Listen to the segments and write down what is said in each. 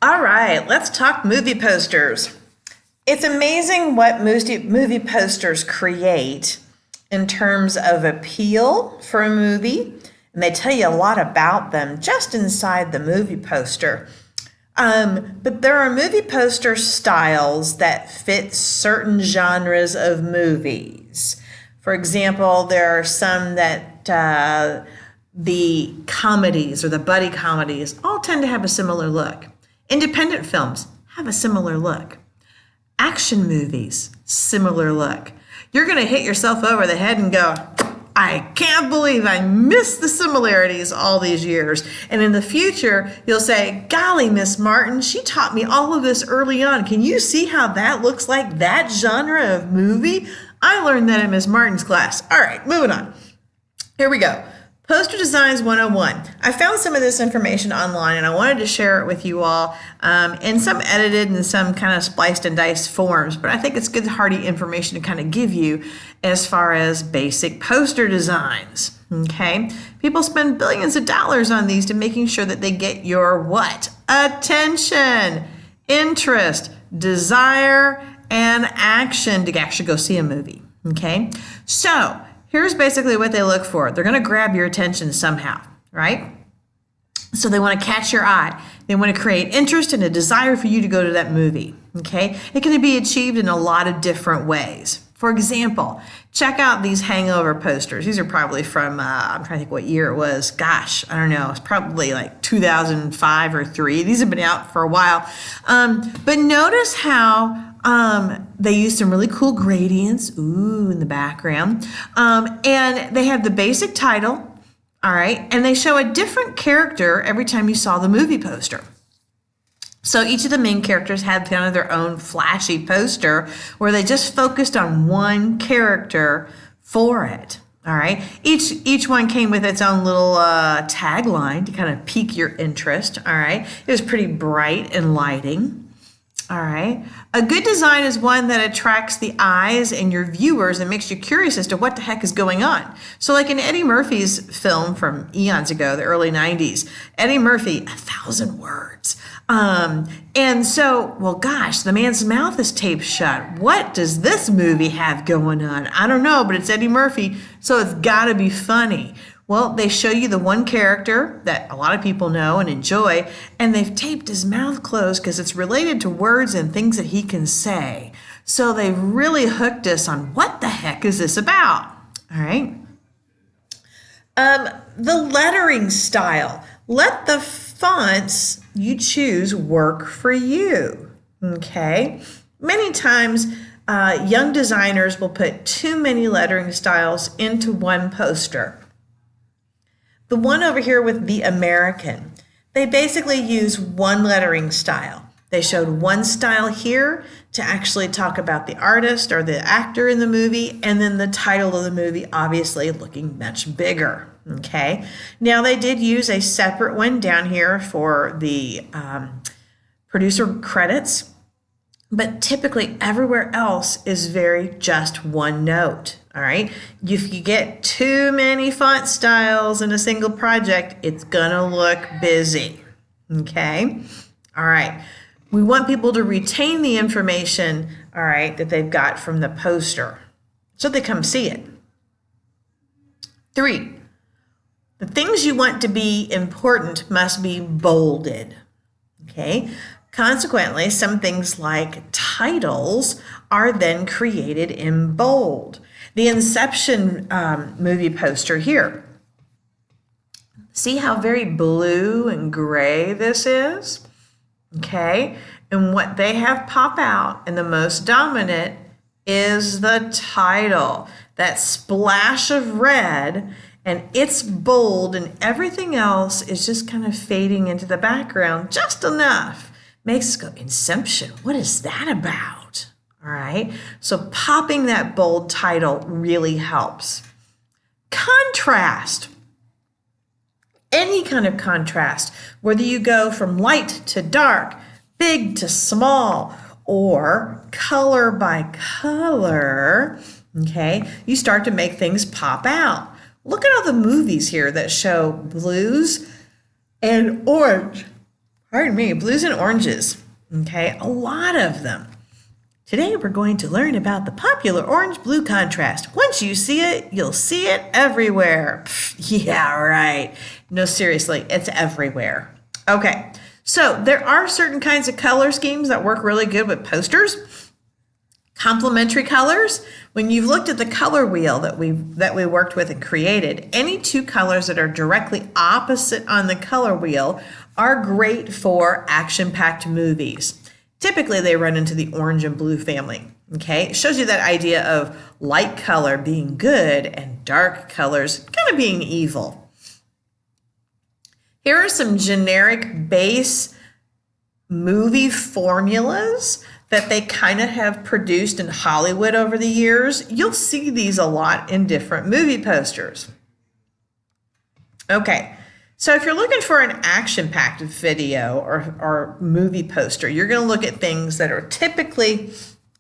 All right, let's talk movie posters. It's amazing what movie posters create in terms of appeal for a movie, and they tell you a lot about them just inside the movie poster. But there are movie poster styles that fit certain genres of movies. For example, there are some that the comedies or the buddy comedies all tend to have a similar look. Independent films have a similar look. Action movies, similar look. You're going to hit yourself over the head and go, I can't believe I missed the similarities all these years. And in the future, you'll say, golly, Miss Martin, she taught me all of this early on. Can you see how that looks like that genre of movie? I learned that in Miss Martin's class. All right, moving on. Here we go. Poster Designs 101. I found some of this information online and I wanted to share it with you all in some edited and some kind of spliced and diced forms, but I think it's good, hearty information to kind of give you as far as basic poster designs. Okay? People spend billions of dollars on these to making sure that they get your what? Attention, interest, desire, and action to actually go see a movie. Okay? So, here's basically what they look for. They're going to grab your attention somehow, right? So they want to catch your eye. They want to create interest and a desire for you to go to that movie, okay? It can be achieved in a lot of different ways. For example, check out these Hangover posters. These are probably from, I'm trying to think what year it was. Gosh, I don't know. It's probably like 2005 or 3. These have been out for a while. But notice how they use some really cool gradients, in the background. And they have the basic title, all right, and they show a different character every time you saw the movie poster. So each of the main characters had kind of their own flashy poster where they just focused on one character for it. All right. Each one came with its own little tagline to kind of pique your interest. All right. It was pretty bright and lighting. All right. A good design is one that attracts the eyes and your viewers and makes you curious as to what the heck is going on. So like in Eddie Murphy's film from eons ago, the early 90s, Eddie Murphy, 1,000 words. And so, well, gosh, the man's mouth is taped shut. What does this movie have going on? I don't know, but it's Eddie Murphy, so it's got to be funny. Well, they show you the one character that a lot of people know and enjoy, and they've taped his mouth closed because it's related to words and things that he can say. So they've really hooked us on what the heck is this about? All right. The lettering style. Let the fonts you choose work for you. Okay. Many times, young designers will put too many lettering styles into one poster. The one over here with The American, they basically use one lettering style. They showed one style here to actually talk about the artist or the actor in the movie, and then the title of the movie obviously looking much bigger. Okay. Now they did use a separate one down here for the producer credits, but typically everywhere else is very just one note. All right. If you get too many font styles in a single project, it's going to look busy. Okay. All right. We want people to retain the information, all right, that they've got from the poster so they come see it. 3, the things you want to be important must be bolded. Okay. Consequently, some things like titles are then created in bold. The Inception movie poster here. See how very blue and gray this is? Okay, and what they have pop out and the most dominant is the title. That splash of red, and it's bold, and everything else is just kind of fading into the background just enough. Makes us go, Inception, what is that about? All right, so popping that bold title really helps. Contrast. Any kind of contrast, whether you go from light to dark, big to small, or color by color, okay, you start to make things pop out. Look at all the movies here that show blues and orange. pardon me, blues and oranges. Okay, a lot of them. Today we're going to learn about the popular orange-blue contrast. Once you see it, you'll see it everywhere. Pfft, yeah, right. No, seriously, it's everywhere. Okay, so there are certain kinds of color schemes that work really good with posters. Complementary colors. When you've looked at the color wheel that we worked with and created, any two colors that are directly opposite on the color wheel are great for action-packed movies. Typically, they run into the orange and blue family. Okay, it shows you that idea of light color being good and dark colors kind of being evil. Here are some generic base movie formulas that they kind of have produced in Hollywood over the years. You'll see these a lot in different movie posters. Okay. So if you're looking for an action-packed video or movie poster, you're going to look at things that are typically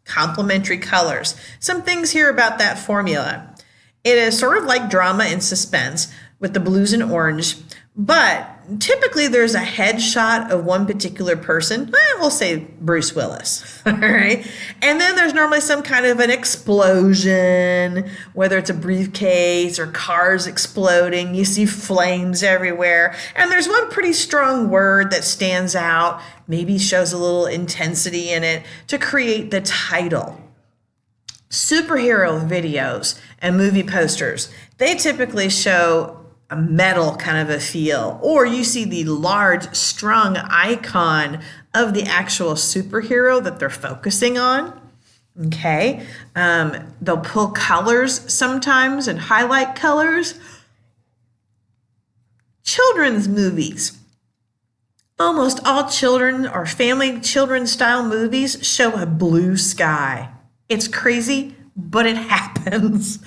complementary colors. Some things here about that formula. It is sort of like drama and suspense with the blues and orange, but typically there's a headshot of one particular person. We'll say Bruce Willis, all right? And then there's normally some kind of an explosion, whether it's a briefcase or cars exploding. You see flames everywhere. And there's one pretty strong word that stands out, maybe shows a little intensity in it to create the title. Superhero videos and movie posters, they typically show a metal kind of a feel, or you see the large, strong icon of the actual superhero that they're focusing on. Okay, they'll pull colors sometimes and highlight colors. Children's movies. Almost all children or family children's style movies show a blue sky. It's crazy, but it happens.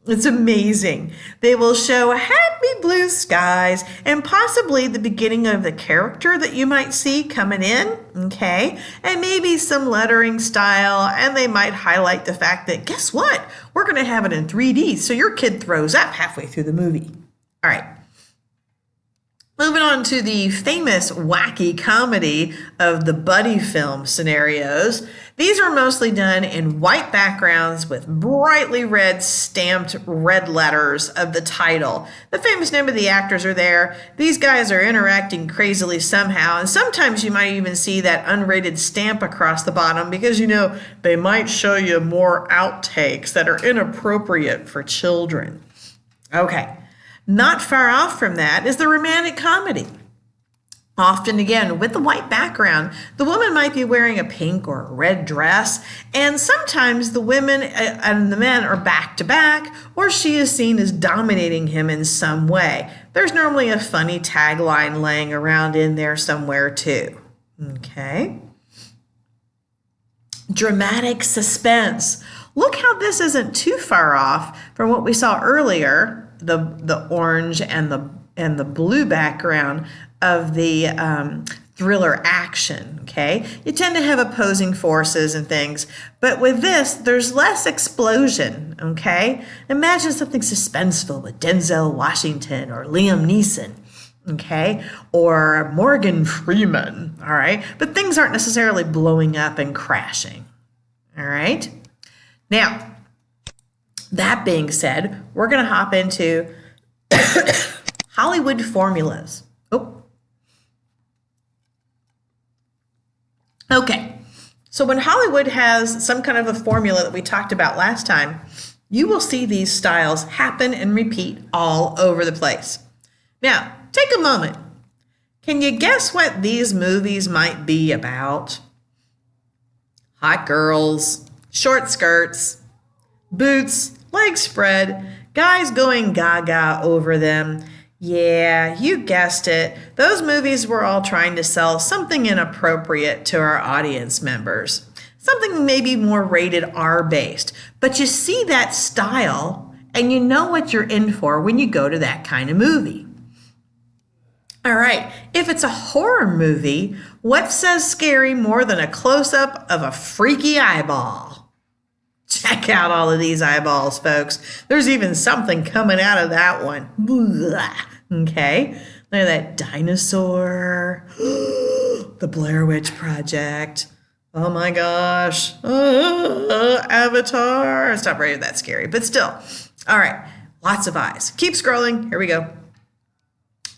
It's amazing. They will show happy blue skies and possibly the beginning of the character that you might see coming in, okay? And maybe some lettering style, and they might highlight the fact that, guess what? We're going to have it in 3D, so your kid throws up halfway through the movie. All right. Moving on to the famous wacky comedy of the buddy film scenarios. These are mostly done in white backgrounds with brightly red stamped red letters of the title. The famous name of the actors are there. These guys are interacting crazily somehow, and sometimes you might even see that unrated stamp across the bottom because, you know, they might show you more outtakes that are inappropriate for children. Okay. Not far off from that is the romantic comedy. Often, again, with the white background, the woman might be wearing a pink or a red dress, and sometimes the women and the men are back to back, or she is seen as dominating him in some way. There's normally a funny tagline laying around in there somewhere too. Okay. Dramatic suspense. Look how this isn't too far off from what we saw earlier. The orange and the blue background of the thriller action, okay? You tend to have opposing forces and things, but with this, there's less explosion, okay? Imagine something suspenseful with Denzel Washington or Liam Neeson, okay? Or Morgan Freeman, all right? But things aren't necessarily blowing up and crashing, all right? Now, that being said, we're going to hop into Hollywood formulas. Oh. Okay. So when Hollywood has some kind of a formula that we talked about last time, you will see these styles happen and repeat all over the place. Now, take a moment. Can you guess what these movies might be about? Hot girls, short skirts, boots, legs spread, guys going gaga over them. Yeah, you guessed it. Those movies were all trying to sell something inappropriate to our audience members. Something maybe more rated R based. But you see that style and you know what you're in for when you go to that kind of movie. All right, if it's a horror movie, what says scary more than a close-up of a freaky eyeball? Check out all of these eyeballs, folks. There's even something coming out of that one. Blah. Okay, look at that dinosaur. The Blair Witch Project. Oh my gosh. Avatar. It's not really that scary, but still. All right. Lots of eyes. Keep scrolling. Here we go.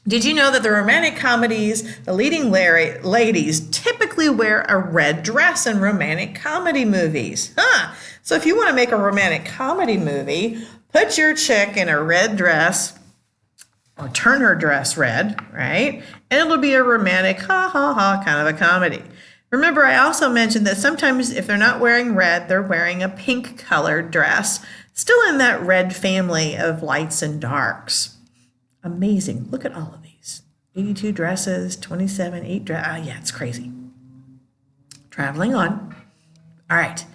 Did you know that the romantic comedies, the leading ladies typically wear a red dress in romantic comedy movies? So if you want to make a romantic comedy movie, put your chick in a red dress or turn her dress red, right? And it'll be a romantic, ha ha ha, kind of a comedy. Remember, I also mentioned that sometimes if they're not wearing red, they're wearing a pink colored dress, still in that red family of lights and darks. Amazing. Look at all of these. 82 dresses, 27, 8 dresses. Yeah, it's crazy. Traveling on. All right.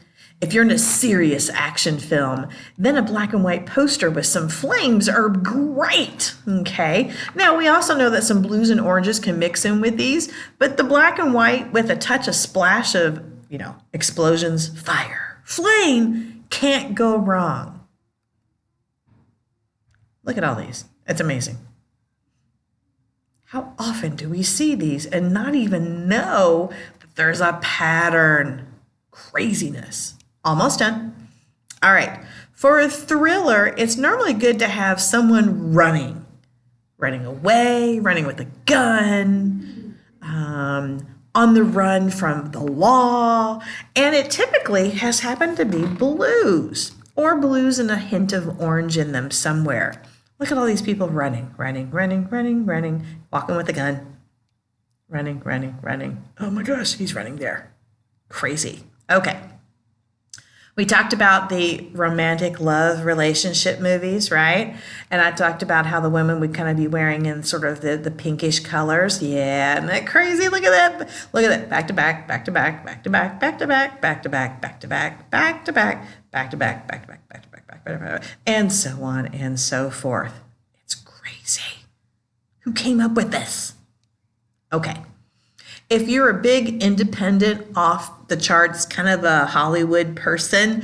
If you're in a serious action film, then a black and white poster with some flames are great. Okay. Now, we also know that some blues and oranges can mix in with these, but the black and white with a splash of, explosions, fire, flame, can't go wrong. Look at all these. It's amazing. How often do we see these and not even know that there's a pattern? Craziness. Almost done. All right. For a thriller, it's normally good to have someone running away, running with a gun, on the run from the law. And it typically has happened to be blues and a hint of orange in them somewhere. Look at all these people running, walking with a gun. Running. Oh my gosh, he's running there. Crazy. Okay. We talked about the romantic love relationship movies, right? And I talked about how the women would kind of be wearing in sort of the pinkish colors. Yeah, isn't that crazy? Look at that. Look at that. Back to back, back to back, back to back, back to back, back to back, back to back, back to back, back to back, back to back, back to back, back to back, and so on and so forth. It's crazy. Who came up with this? Okay. If you're a big independent, off the charts kind of a Hollywood person,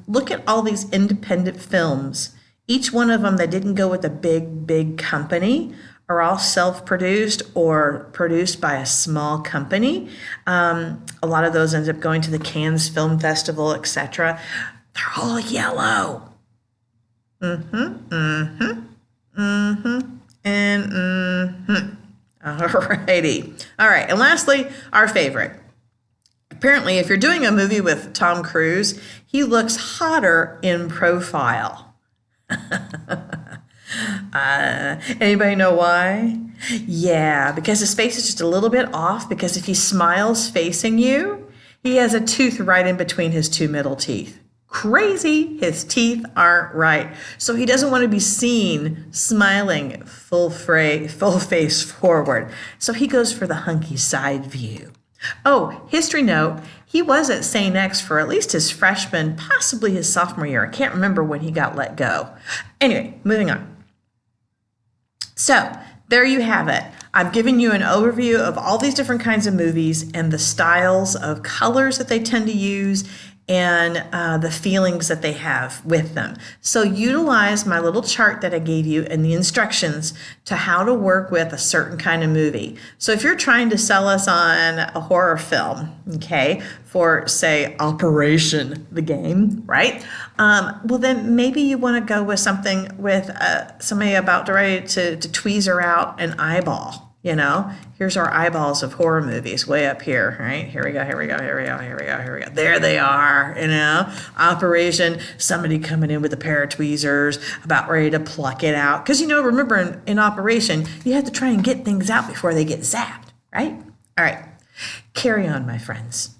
look at all these independent films. Each one of them that didn't go with a big company are all self-produced or produced by a small company. A lot of those end up going to the Cannes Film Festival, etc. They're all yellow. Alrighty. All right. And lastly, our favorite. Apparently, if you're doing a movie with Tom Cruise, he looks hotter in profile. Anybody know why? Yeah, because his face is just a little bit off, because if he smiles facing you, he has a tooth right in between his two middle teeth. Crazy, his teeth aren't right. So he doesn't want to be seen smiling full face forward. So he goes for the hunky side view. Oh, history note, he was at St. X for at least his freshman, possibly his sophomore year. I can't remember when he got let go. Anyway, moving on. So there you have it. I've given you an overview of all these different kinds of movies and the styles of colors that they tend to use and the feelings that they have with them. So utilize my little chart that I gave you and the instructions to how to work with a certain kind of movie. So if you're trying to sell us on a horror film, okay, for say Operation the Game, right? Well, then maybe you want to go with something with somebody about ready to tweezer out an eyeball. Here's our eyeballs of horror movies way up here, right? Here we go. There they are, Operation, somebody coming in with a pair of tweezers, about ready to pluck it out. Because, remember in Operation, you have to try and get things out before they get zapped, right? All right, carry on, my friends.